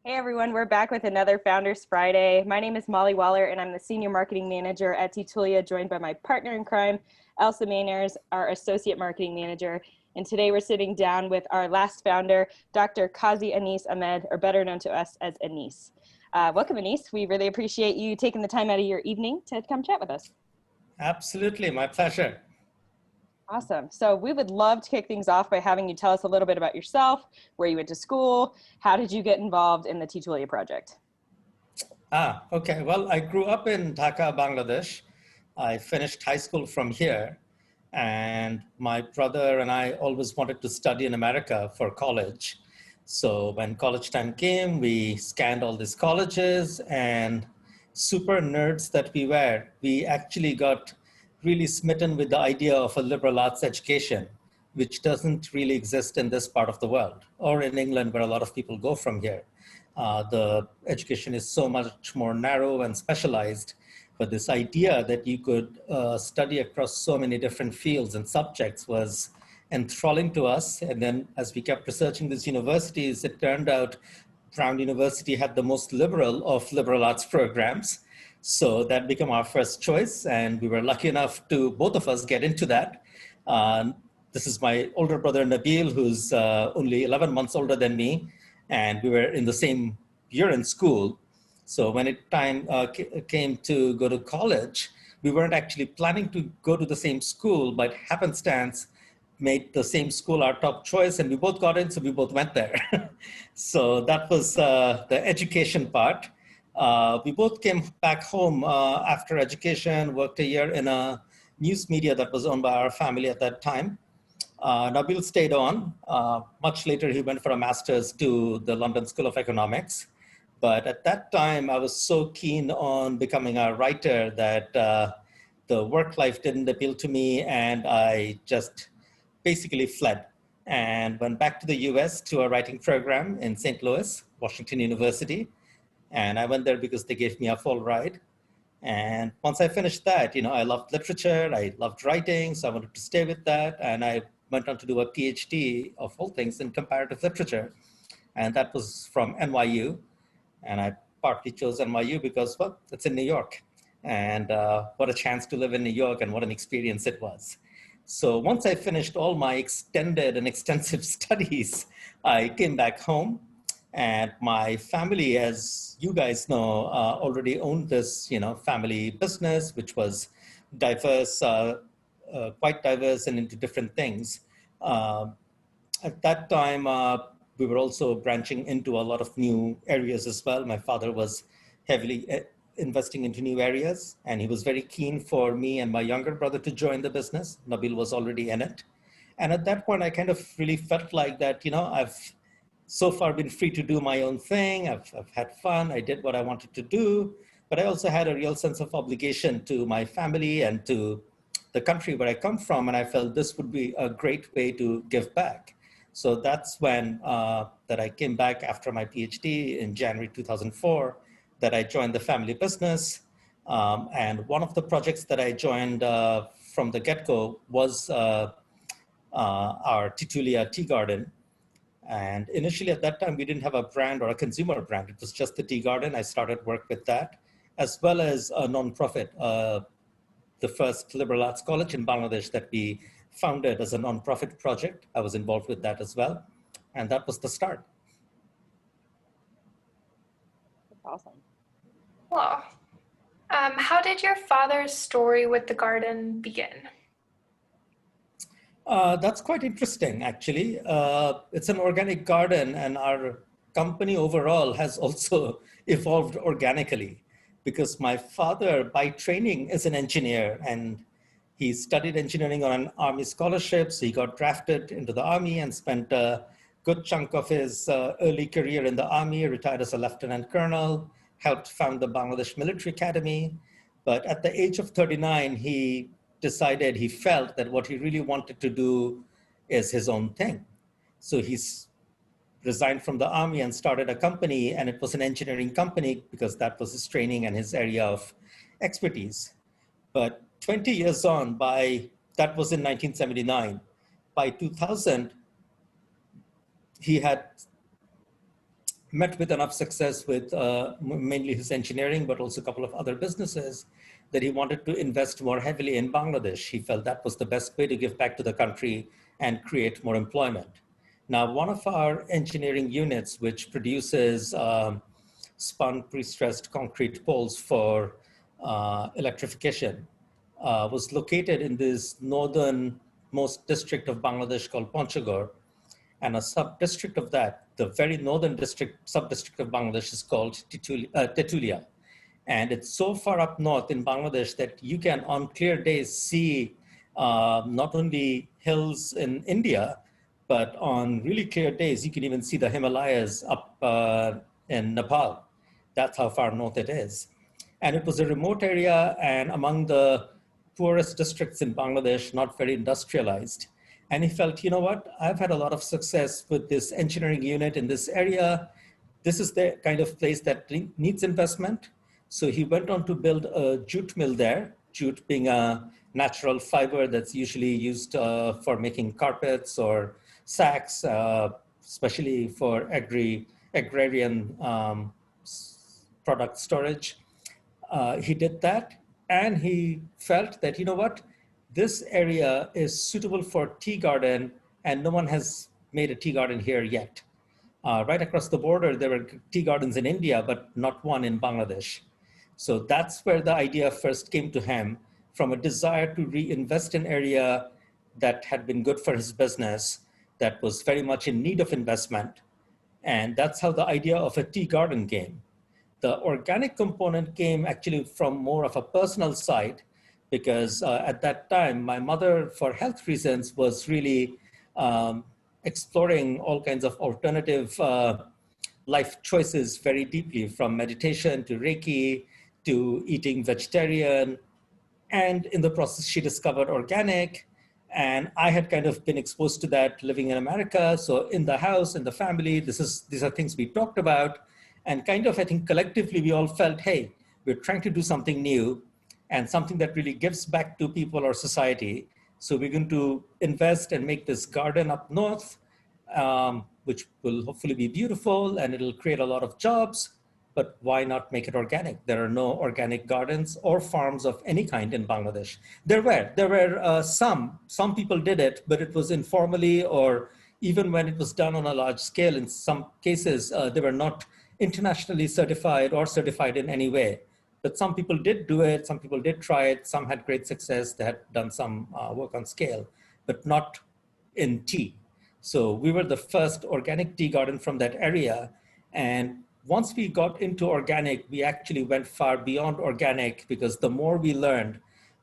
Hey everyone, we're back with another Founders Friday. My name is Molly Waller and I'm the Senior Marketing Manager at Teatulia, joined by my partner in crime, Elsa Meyners, our Associate Marketing Manager. And today we're sitting down with our last founder, Dr. Kazi Anis Ahmed, or better known to us as Anis. Welcome, Anis. We really appreciate you taking the time out of your evening to come chat with us. Absolutely, my pleasure. Awesome. So we would love to kick things off by having you tell us a little bit about yourself, where you went to school, how did you get involved in the Teatulia project? Okay. Well, I grew up in Dhaka, Bangladesh. I finished high school from here, and my brother and I always wanted to study in America for college. So when college time came, we scanned all these colleges, and super nerds that we were, we actually got really smitten with the idea of a liberal arts education, which doesn't really exist in this part of the world or in England, where a lot of people go from here. The education is so much more narrow and specialized, but this idea that you could study across so many different fields and subjects was enthralling to us. And then as we kept researching these universities, it turned out Brown University had the most liberal of liberal arts programs. So that became our first choice, and we were lucky enough to, both of us, get into that. This is my older brother, Nabil, who's only 11 months older than me, and we were in the same year in school. So when it time came to go to college, we weren't actually planning to go to the same school, but happenstance made the same school our top choice, and we both got in, so we both went there. So that was the education part. We both came back home after education, worked a year in a news media that was owned by our family at that time. Nabil stayed on. Much later, he went for a master's to the London School of Economics. But at that time, I was so keen on becoming a writer that the work life didn't appeal to me, and I just basically fled and went back to the US to a writing program in St. Louis, Washington University. And I went there because they gave me a full ride. And once I finished that, I loved literature, I loved writing, so I wanted to stay with that. And I went on to do a PhD of all things in comparative literature. And that was from NYU. And I partly chose NYU because, well, it's in New York. And what a chance to live in New York, and what an experience it was. So once I finished all my extended and extensive studies, I came back home. And my family, as you guys know, already owned this, family business, which was diverse, quite diverse and into different things. At that time, we were also branching into a lot of new areas as well. My father was heavily investing into new areas, and he was very keen for me and my younger brother to join the business. Nabil was already in it. And at that point, I kind of really felt like that, I've so far been free to do my own thing. I've had fun. I did what I wanted to do, but I also had a real sense of obligation to my family and to the country where I come from. And I felt this would be a great way to give back. So that's when that I came back after my PhD in January 2004, that I joined the family business. And one of the projects that I joined from the get-go was our Teatulia tea garden. And initially at that time, we didn't have a brand or a consumer brand. It was just the tea garden. I started work with that, as well as a nonprofit, the first liberal arts college in Bangladesh that we founded as a nonprofit project. I was involved with that as well. And that was the start. That's awesome. Well, how did your father's story with the garden begin? That's quite interesting, actually. It's an organic garden, and our company overall has also evolved organically, because my father, by training, is an engineer, and he studied engineering on an Army scholarship. So he got drafted into the Army and spent a good chunk of his early career in the Army, retired as a lieutenant colonel, helped found the Bangladesh Military Academy. But at the age of 39, he felt that what he really wanted to do is his own thing. So he's resigned from the Army and started a company, and it was an engineering company because that was his training and his area of expertise. But 20 years on, that was in 1979, by 2000, he had met with enough success with mainly his engineering, but also a couple of other businesses, that he wanted to invest more heavily in Bangladesh. He felt that was the best way to give back to the country and create more employment. Now, one of our engineering units, which produces spun pre-stressed concrete poles for electrification, was located in this northernmost district of Bangladesh called Panchagor. And a sub-district of that, the very northern district, sub-district of Bangladesh is called Teatulia. And it's so far up north in Bangladesh that you can, on clear days, see not only hills in India, but on really clear days, you can even see the Himalayas up in Nepal. That's how far north it is. And it was a remote area and among the poorest districts in Bangladesh, not very industrialized. And he felt, you know what, I've had a lot of success with this engineering unit in this area. This is the kind of place that needs investment. So he went on to build a jute mill there, jute being a natural fiber that's usually used for making carpets or sacks, especially for agrarian product storage. He did that, and he felt that, you know what, this area is suitable for tea garden, and no one has made a tea garden here yet. Right across the border, there were tea gardens in India, but not one in Bangladesh. So that's where the idea first came to him, from a desire to reinvest in an area that had been good for his business, that was very much in need of investment. And that's how the idea of a tea garden came. The organic component came actually from more of a personal side, because at that time, my mother, for health reasons, was really exploring all kinds of alternative life choices very deeply, from meditation to Reiki to eating vegetarian. And in the process, she discovered organic. And I had kind of been exposed to that living in America. So in the house, in the family, these are things we talked about. And kind of, I think collectively, we all felt, hey, we're trying to do something new and something that really gives back to people or society. So we're going to invest and make this garden up north, which will hopefully be beautiful and it'll create a lot of jobs. But why not make it organic? There are no organic gardens or farms of any kind in Bangladesh. There were some people did it, but it was informally, or even when it was done on a large scale, in some cases, they were not internationally certified or certified in any way. But some people did do it, some people did try it, some had great success, they had done some work on scale, but not in tea. So we were the first organic tea garden from that area. And once we got into organic, we actually went far beyond organic, because the more we learned,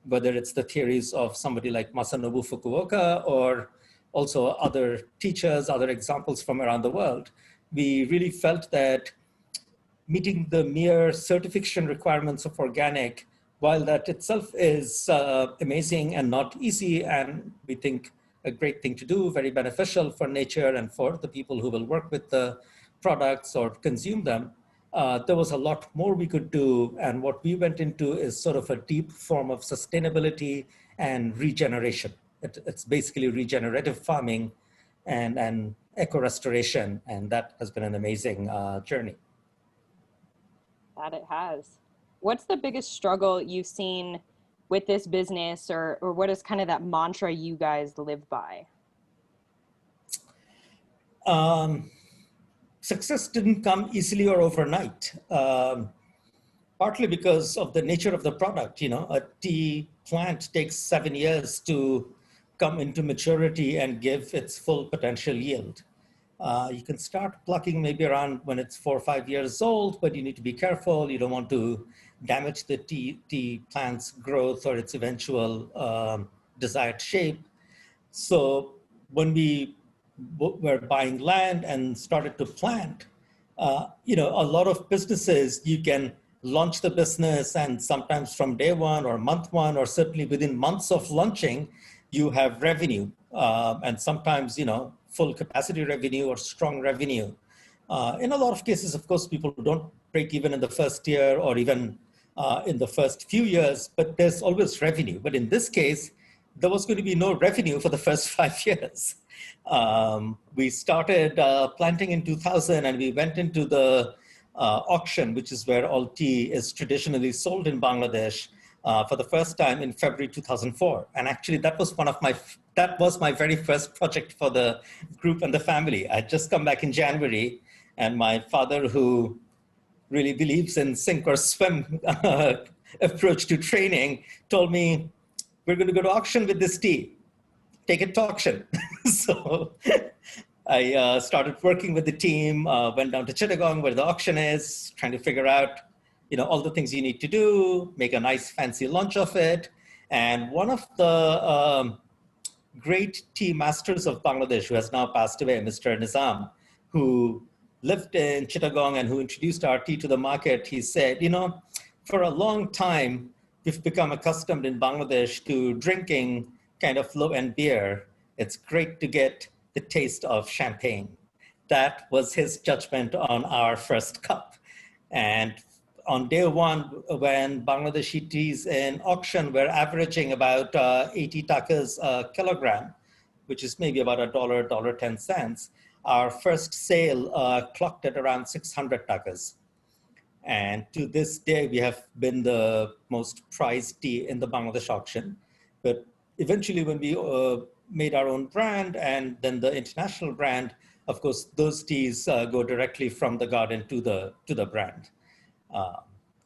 whether it's the theories of somebody like Masanobu Fukuoka or also other teachers, other examples from around the world, we really felt that meeting the mere certification requirements of organic, while that itself is amazing and not easy, and we think a great thing to do, very beneficial for nature and for the people who will work with the products or consume them, there was a lot more we could do. And what we went into is sort of a deep form of sustainability and regeneration. It's basically regenerative farming and eco-restoration, and that has been an amazing journey. That it has. What's the biggest struggle you've seen with this business, or what is kind of that mantra you guys live by? Success didn't come easily or overnight, partly because of the nature of the product. You know, a tea plant takes 7 years to come into maturity and give its full potential yield. You can start plucking maybe around when it's 4 or 5 years old, but you need to be careful. You don't want to damage the tea plant's growth or its eventual desired shape. So when we were buying land and started to plant, you know, a lot of businesses, you can launch the business, and sometimes from day one or month one, or certainly within months of launching, you have revenue, and sometimes, you know, full capacity revenue or strong revenue. In a lot of cases, of course, people don't break even in the first year or even in the first few years, but there's always revenue. But in this case, there was going to be no revenue for the first 5 years. We started planting in 2000, and we went into the auction, which is where all tea is traditionally sold in Bangladesh, for the first time in February 2004. And actually, that was my very first project for the group and the family. I had just come back in January, and my father, who really believes in sink or swim approach to training, told me, we're going to go to auction with this tea. Take it to auction. So I started working with the team, went down to Chittagong where the auction is, trying to figure out, all the things you need to do, make a nice fancy lunch of it. And one of the great tea masters of Bangladesh, who has now passed away, Mr. Nizam, who lived in Chittagong and who introduced our tea to the market, he said, for a long time, we've become accustomed in Bangladesh to drinking kind of low-end beer. It's great to get the taste of champagne. That was his judgment on our first cup. And on day one, when Bangladeshi teas in auction were averaging about 80 takas a kilogram, which is maybe about $1, $1.10, our first sale clocked at around 600 takas. And to this day, we have been the most prized tea in the Bangladesh auction. But eventually, when we made our own brand and then the international brand, of course, those teas go directly from the garden to the brand,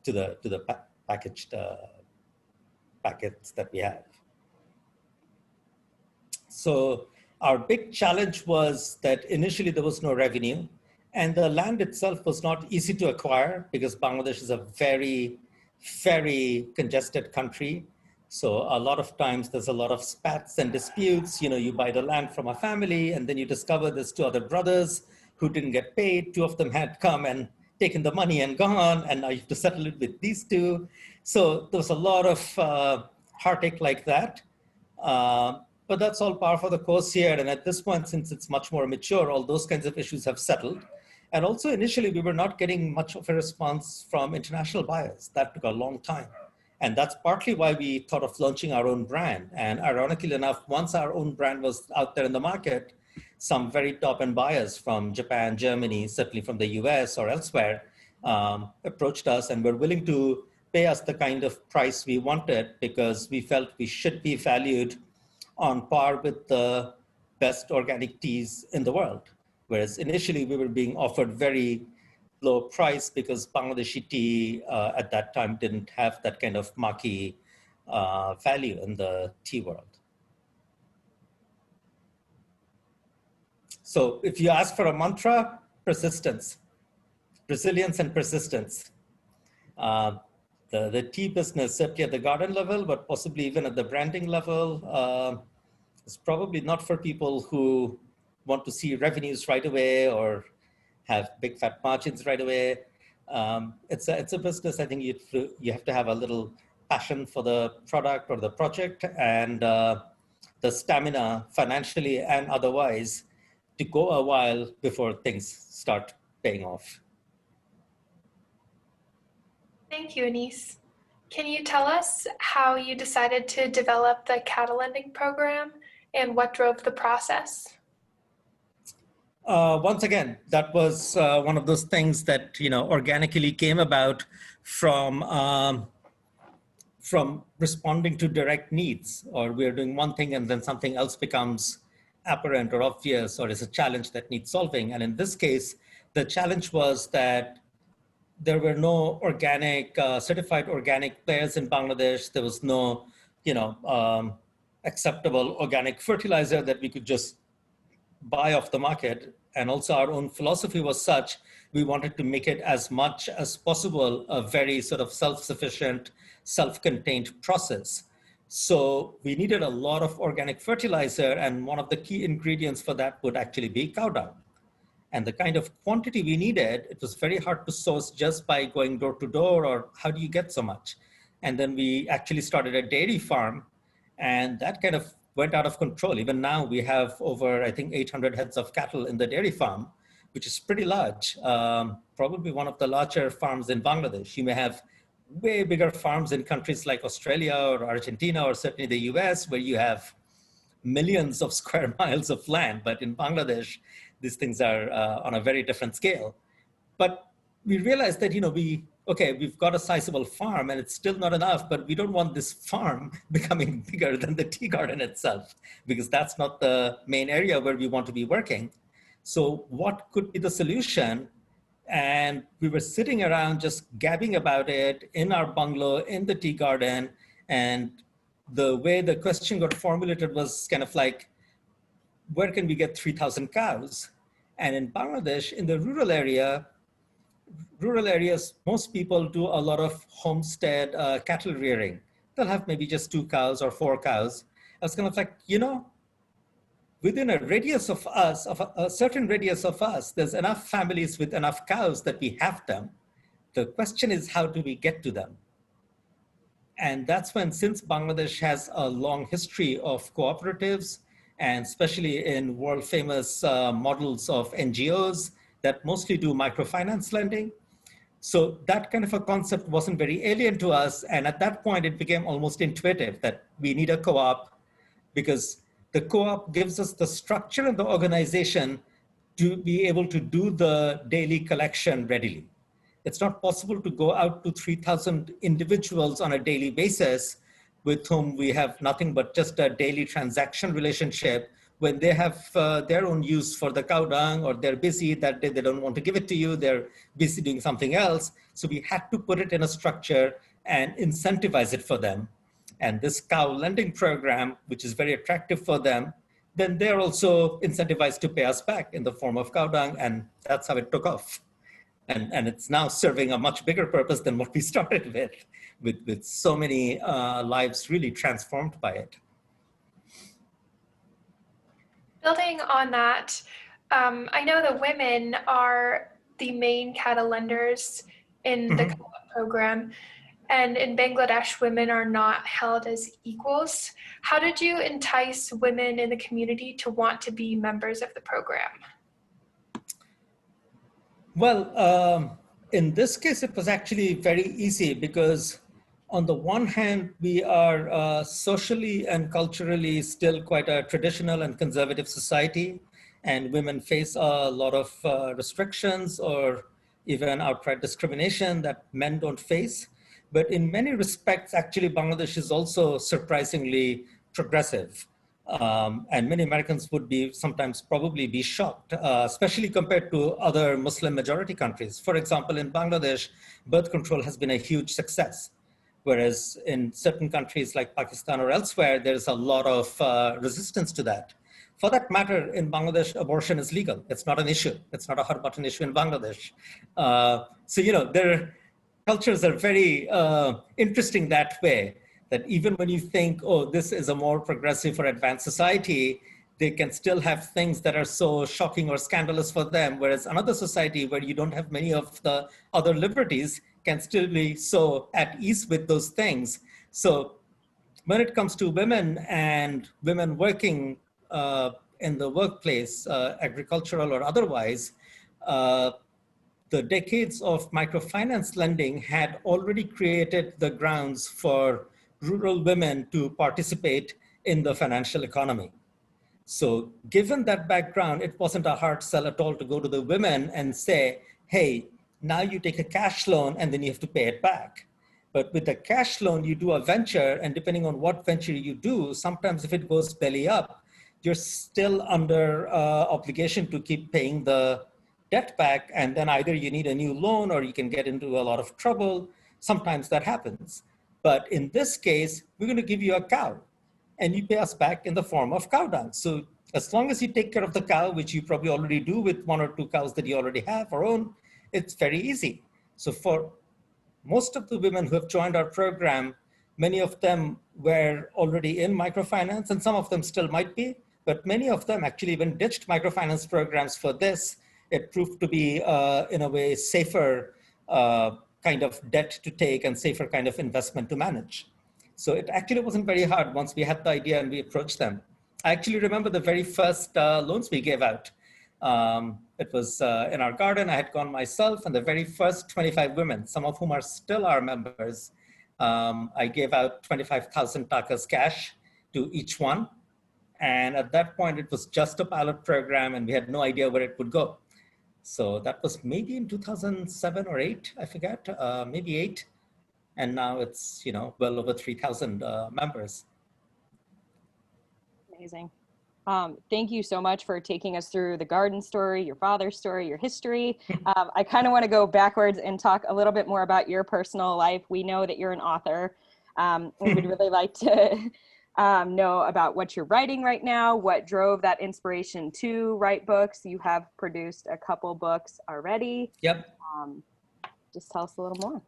to the packaged packets that we have. So our big challenge was that initially there was no revenue, and the land itself was not easy to acquire because Bangladesh is a very, very congested country. So a lot of times there's a lot of spats and disputes. You buy the land from a family, and then you discover there's two other brothers who didn't get paid. Two of them had come and taken the money and gone, and now you have to settle it with these two. So there was a lot of heartache like that. But that's all par for the course here. And at this point, since it's much more mature, all those kinds of issues have settled. And also initially, we were not getting much of a response from international buyers. That took a long time. And that's partly why we thought of launching our own brand. And ironically enough, once our own brand was out there in the market, some very top-end buyers from Japan, Germany, certainly from the US or elsewhere, approached us and were willing to pay us the kind of price we wanted because we felt we should be valued on par with the best organic teas in the world. Whereas initially we were being offered very low price because Bangladeshi tea at that time didn't have that kind of marquee value in the tea world. So if you ask for a mantra, persistence, resilience and persistence. The tea business, certainly at the garden level, but possibly even at the branding level, is probably not for people who want to see revenues right away or have big fat margins right away. It's a business. I think you have to have a little passion for the product or the project and the stamina financially and otherwise to go a while before things start paying off. Thank you, Anis. Can you tell us how you decided to develop the catalanic program and what drove the process? Once again, that was one of those things that organically came about from responding to direct needs, or we're doing one thing and then something else becomes apparent or obvious, or is a challenge that needs solving. And in this case, the challenge was that there were no certified organic players in Bangladesh. There was no, acceptable organic fertilizer that we could just buy off the market. And also our own philosophy was such, we wanted to make it as much as possible a very sort of self-sufficient, self-contained process. So we needed a lot of organic fertilizer, and one of the key ingredients for that would actually be cow dung. And the kind of quantity we needed, it was very hard to source just by going door to door, or how do you get so much? And then we actually started a dairy farm, and that kind of went out of control. Even now we have over, I think, 800 heads of cattle in the dairy farm, which is pretty large, probably one of the larger farms in Bangladesh. You may have way bigger farms in countries like Australia or Argentina, or certainly the US, where you have millions of square miles of land, but in Bangladesh, these things are on a very different scale. But we realized that, we've got a sizable farm and it's still not enough, but we don't want this farm becoming bigger than the tea garden itself, because that's not the main area where we want to be working. So what could be the solution? And we were sitting around just gabbing about it in our bungalow, in the tea garden. And the way the question got formulated was kind of like, where can we get 3,000 cows? And in Bangladesh, in the rural areas, most people do a lot of homestead cattle rearing. They'll have maybe just 2 cows or 4 cows. I was kind of like, within a radius of us, of a certain radius of us, there's enough families with enough cows that we have them. The question is, how do we get to them? And that's when, since Bangladesh has a long history of cooperatives, and especially in world famous models of NGOs that mostly do microfinance lending. So that kind of a concept wasn't very alien to us. And at that point, it became almost intuitive that we need a co-op, because the co-op gives us the structure and the organization to be able to do the daily collection readily. It's not possible to go out to 3,000 individuals on a daily basis with whom we have nothing but just a daily transaction relationship when they have their own use for the cow dung, or they're busy that day, they don't want to give it to you, they're busy doing something else. So we had to put it in a structure and incentivize it for them. And this cow lending program, which is very attractive for them, then they're also incentivized to pay us back in the form of cow dung, and that's how it took off. And it's now serving a much bigger purpose than what we started with so many lives really transformed by it. Building on that, I know the women are the main cattle lenders in the co-op program. And in Bangladesh, women are not held as equals. How did you entice women in the community to want to be members of the program? Well, in this case, it was actually very easy, because on the one hand, we are socially and culturally still quite a traditional and conservative society, and women face a lot of restrictions or even outright discrimination that men don't face. But in many respects, actually, Bangladesh is also surprisingly progressive. And many Americans would be sometimes probably be shocked, especially compared to other Muslim majority countries. For example, in Bangladesh, birth control has been a huge success. Whereas in certain countries like Pakistan or elsewhere, there's a lot of resistance to that. For that matter, in Bangladesh, abortion is legal. It's not an issue. It's not a hot button issue in Bangladesh. Their cultures are very interesting that way, that even when you think, oh, this is a more progressive or advanced society, they can still have things that are so shocking or scandalous for them. Whereas another society where you don't have many of the other liberties can still be so at ease with those things. So when it comes to women and women working in the workplace, agricultural or otherwise, the decades of microfinance lending had already created the grounds for rural women to participate in the financial economy. So given that background, it wasn't a hard sell at all to go to the women and say, hey, now you take a cash loan and then you have to pay it back. But with the cash loan, you do a venture, and depending on what venture you do, sometimes if it goes belly up, you're still under obligation to keep paying the debt back, and then either you need a new loan or you can get into a lot of trouble. Sometimes that happens. But in this case, we're going to give you a cow, and you pay us back in the form of cow dung. So as long as you take care of the cow, which you probably already do with 1 or 2 cows that you already have or own, it's very easy. So for most of the women who have joined our program, many of them were already in microfinance, and some of them still might be, but many of them actually even ditched microfinance programs for this. It proved to be, in a way, safer kind of debt to take and safer kind of investment to manage. So it actually wasn't very hard once we had the idea and we approached them. I actually remember the very first loans we gave out. It was in our garden. I had gone myself, and the very first 25 women, some of whom are still our members, I gave out 25,000 takas cash to each one. And at that point, it was just a pilot program and we had no idea where it would go. So that was maybe in 2007 or 8, I forget, maybe 8. And now it's, well over 3,000 members. Amazing. Thank you so much for taking us through the garden story, your father's story, your history. I kind of want to go backwards and talk a little bit more about your personal life. We know that you're an author. We would really like to know about what you're writing right now, what drove that inspiration to write books. You have produced a couple books already. Yep. Just tell us a little more.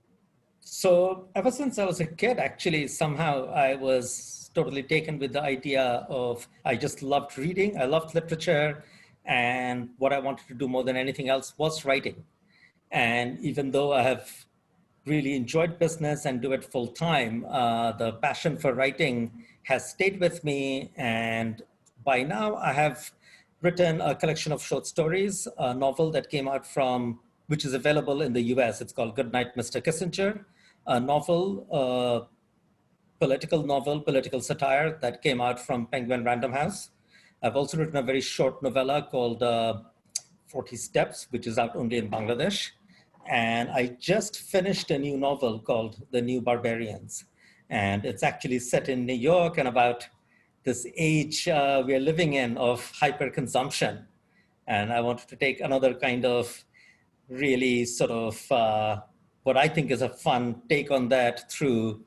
So ever since I was a kid, actually, somehow I was totally taken with the idea of, I just loved reading. I loved literature. And what I wanted to do more than anything else was writing. And even though I have really enjoyed business and do it full time, the passion for writing has stayed with me. And by now I have written a collection of short stories, a novel that came out which is available in the US. It's called Goodnight, Mr. Kissinger, a novel, political satire that came out from Penguin Random House. I've also written a very short novella called 40 Steps, which is out only in Bangladesh. And I just finished a new novel called The New Barbarians. And it's actually set in New York and about this age we're living in of hyperconsumption. And I wanted to take another kind of really sort of what I think is a fun take on that through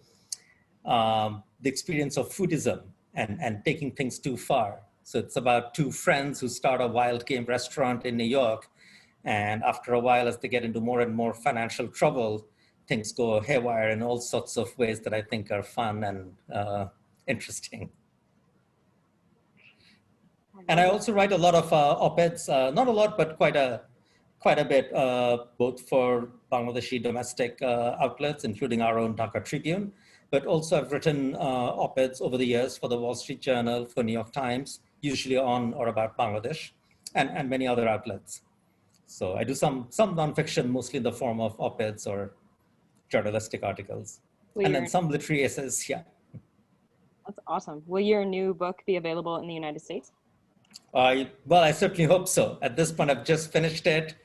the experience of foodism and taking things too far. So it's about two friends who start a wild game restaurant in New York. And after a while, as they get into more and more financial trouble, things go haywire in all sorts of ways that I think are fun and interesting. And I also write a lot of op-eds, not a lot, but quite a bit, both for Bangladeshi domestic outlets, including our own Dhaka Tribune. But also I've written op-eds over the years for the Wall Street Journal, for New York Times, usually on or about Bangladesh, and many other outlets. So I do some nonfiction, mostly in the form of op-eds or journalistic articles. And then some literary essays, yeah. That's awesome. Will your new book be available in the United States? Well, I certainly hope so. At this point, I've just finished it.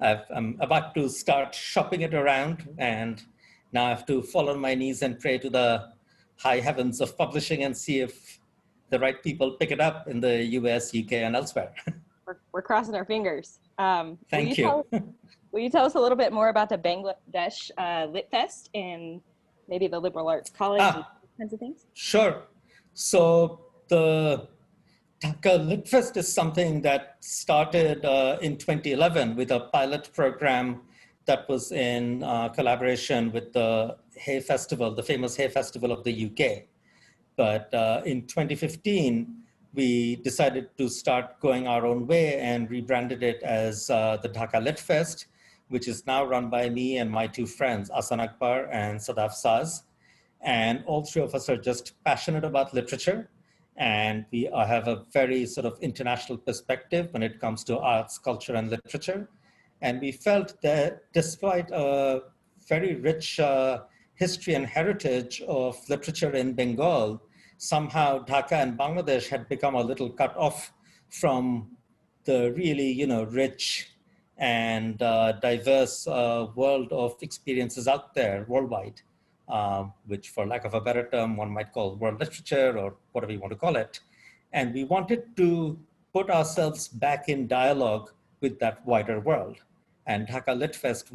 I'm about to start shopping it around, and now I have to fall on my knees and pray to the high heavens of publishing and see if the right people pick it up in the US, UK, and elsewhere. We're crossing our fingers. Thank you. Will you tell us a little bit more about the Bangladesh Lit Fest and maybe the Liberal Arts College and kinds of things? Sure. So the Dhaka Lit Fest is something that started in 2011 with a pilot program that was in collaboration with the Hay Festival, the famous Hay Festival of the UK. But in 2015, we decided to start going our own way and rebranded it as the Dhaka Lit Fest, which is now run by me and my two friends, Asan Akbar and Sadaf Saz. And all three of us are just passionate about literature. And we have a very sort of international perspective when it comes to arts, culture, and literature. And we felt that despite a very rich history and heritage of literature in Bengal, somehow Dhaka and Bangladesh had become a little cut off from the really, rich and diverse world of experiences out there worldwide, which for lack of a better term, one might call world literature or whatever you want to call it. And we wanted to put ourselves back in dialogue with that wider world. And Dhaka Lit Fest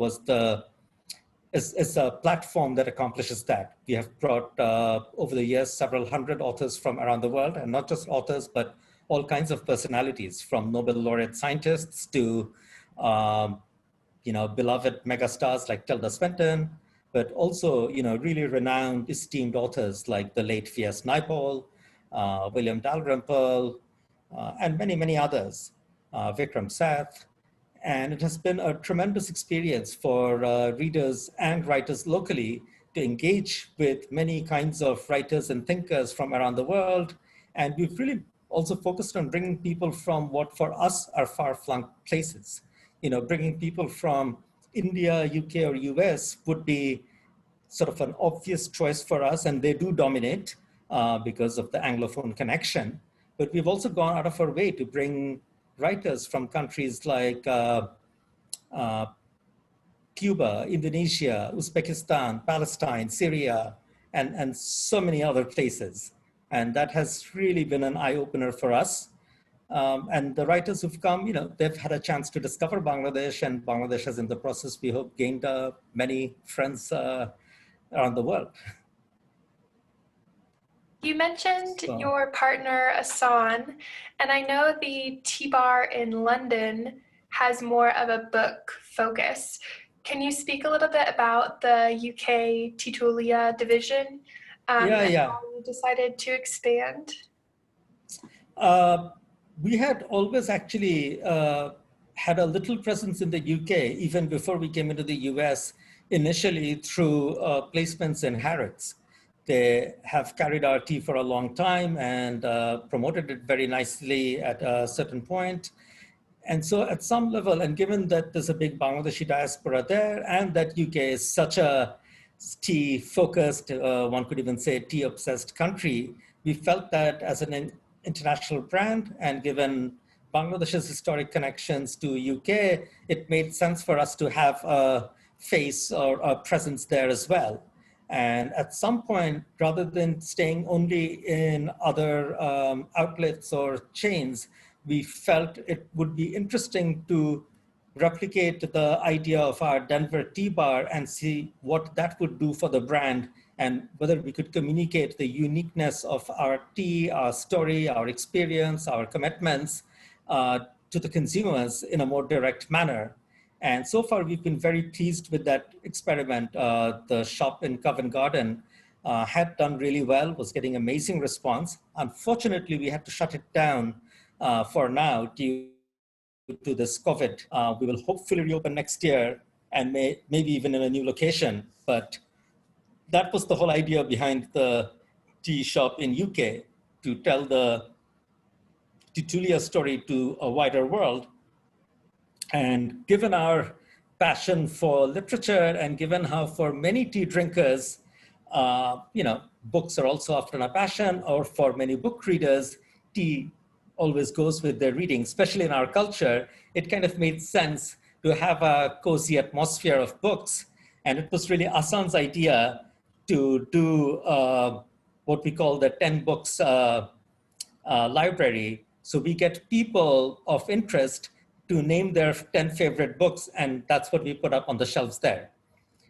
is a platform that accomplishes that. We have brought over the years several hundred authors from around the world, and not just authors, but all kinds of personalities, from Nobel laureate scientists to beloved megastars like Tilda Swinton, but also really renowned, esteemed authors like the late V.S. Naipaul, William Dalrymple, and many, many others, Vikram Seth. And it has been a tremendous experience for readers and writers locally to engage with many kinds of writers and thinkers from around the world. And we've really also focused on bringing people from what for us are far-flung places. Bringing people from India, UK, or US would be sort of an obvious choice for us, and they do dominate because of the Anglophone connection. but we've also gone out of our way to bring writers from countries like uh, Cuba, Indonesia, Uzbekistan, Palestine, Syria, and so many other places. And that has really been an eye-opener for us. And the writers who've come, they've had a chance to discover Bangladesh, and Bangladesh has, in the process, we hope, gained many friends around the world. You mentioned your partner, Asan, and I know the Tea Bar in London has more of a book focus. Can you speak a little bit about the UK Teatulia division and how you decided to expand? We had always actually had a little presence in the UK, even before we came into the US, initially through placements in Harrods. They have carried our tea for a long time and promoted it very nicely at a certain point. And so at some level, and given that there's a big Bangladeshi diaspora there, and that UK is such a tea-focused, one could even say tea-obsessed country, we felt that as an international brand, and given Bangladesh's historic connections to UK, it made sense for us to have a face or a presence there as well. And at some point, rather than staying only in other outlets or chains, we felt it would be interesting to replicate the idea of our Denver Tea Bar and see what that would do for the brand, and whether we could communicate the uniqueness of our tea, our story, our experience, our commitments to the consumers in a more direct manner. And so far, we've been very pleased with that experiment. The shop in Covent Garden had done really well, was getting amazing response. Unfortunately, we had to shut it down for now due to this COVID. We will hopefully reopen next year, and maybe even in a new location. But that was the whole idea behind the tea shop in UK, to tell the Teatulia story to a wider world. And given our passion for literature, and given how for many tea drinkers, books are also often a passion, or for many book readers, tea always goes with their reading, especially in our culture, it kind of made sense to have a cozy atmosphere of books. And it was really Asan's idea to do what we call the 10 books library. So we get people of interest to name their 10 favorite books, and that's what we put up on the shelves there.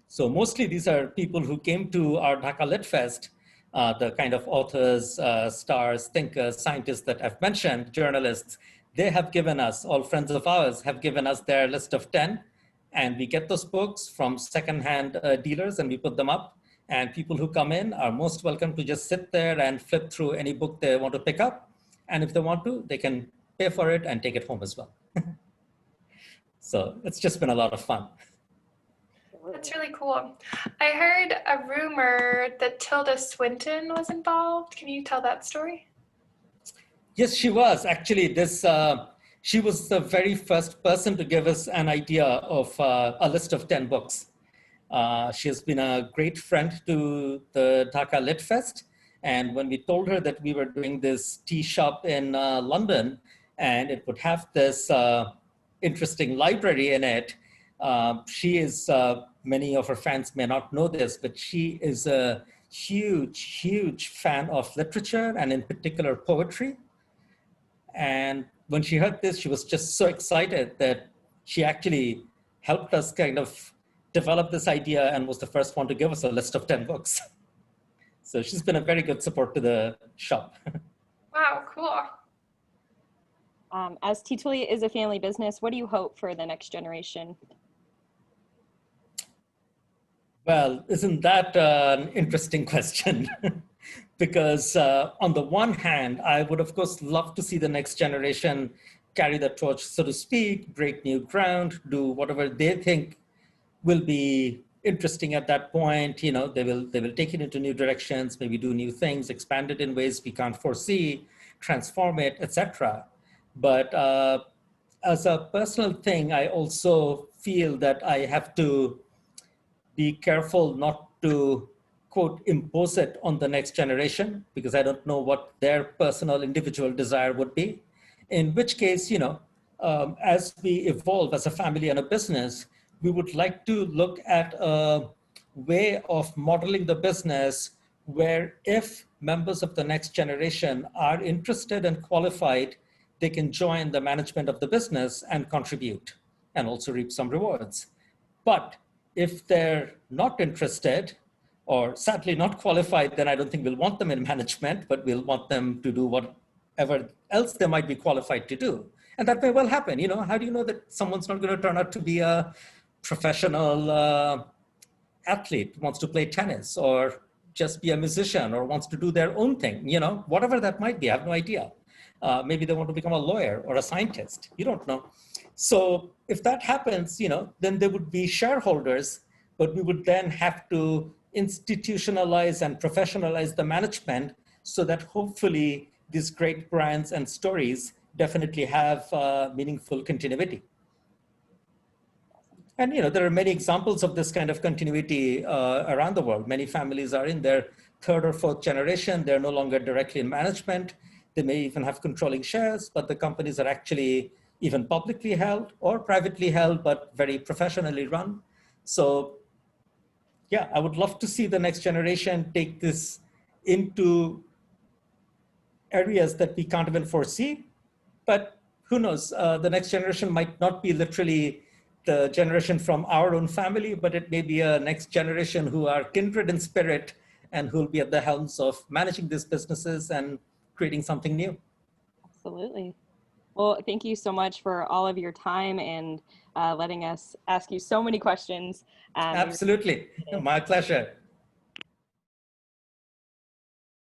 So mostly these are people who came to our Dhaka Lit Fest, the kind of authors, stars, thinkers, scientists that I've mentioned, journalists. They have given us, all friends of ours, have given us their list of 10, and we get those books from secondhand dealers and we put them up. And people who come in are most welcome to just sit there and flip through any book they want to pick up. And if they want to, they can pay for it and take it home as well. So it's just been a lot of fun. That's really cool. I heard a rumor that Tilda Swinton was involved. Can you tell that story? Yes, she was. Actually, she was the very first person to give us an idea of a list of 10 books. She has been a great friend to the Dhaka Lit Fest. And when we told her that we were doing this tea shop in London, and it would have this interesting library in it, she is, many of her fans may not know this, but she is a huge, huge fan of literature, and in particular poetry. And when she heard this, she was just so excited that she actually helped us kind of develop this idea and was the first one to give us a list of 10 books. So she's been a very good support to the shop. Wow, cool. As Teatulia is a family business, what do you hope for the next generation? Well, isn't that an interesting question? Because on the one hand, I would, of course, love to see the next generation carry the torch, so to speak, break new ground, do whatever they think will be interesting at that point. You know, they will take it into new directions, maybe do new things, expand it in ways we can't foresee, transform it, etc. But as a personal thing, I also feel that I have to be careful not to quote, impose it on the next generation, because I don't know what their personal individual desire would be. In which case, as we evolve as a family and a business, we would like to look at a way of modeling the business where if members of the next generation are interested and qualified, they can join the management of the business and contribute and also reap some rewards. But if they're not interested or sadly not qualified, then I don't think we'll want them in management, but we'll want them to do whatever else they might be qualified to do. And that may well happen. How do you know that someone's not going to turn out to be a professional athlete, wants to play tennis, or just be a musician, or wants to do their own thing, whatever that might be, I have no idea. Maybe they want to become a lawyer or a scientist, you don't know. So if that happens, then there would be shareholders, but we would then have to institutionalize and professionalize the management so that hopefully these great brands and stories definitely have meaningful continuity. And there are many examples of this kind of continuity around the world. Many families are in their third or fourth generation. They're no longer directly in management. They may even have controlling shares, but the companies are actually even publicly held or privately held, but very professionally run. So yeah, I would love to see the next generation take this into areas that we can't even foresee. But who knows, the next generation might not be literally the generation from our own family, but it may be a next generation who are kindred in spirit and who will be at the helms of managing these businesses and creating something new. Absolutely. Well, thank you so much for all of your time and letting us ask you so many questions. Absolutely. My pleasure.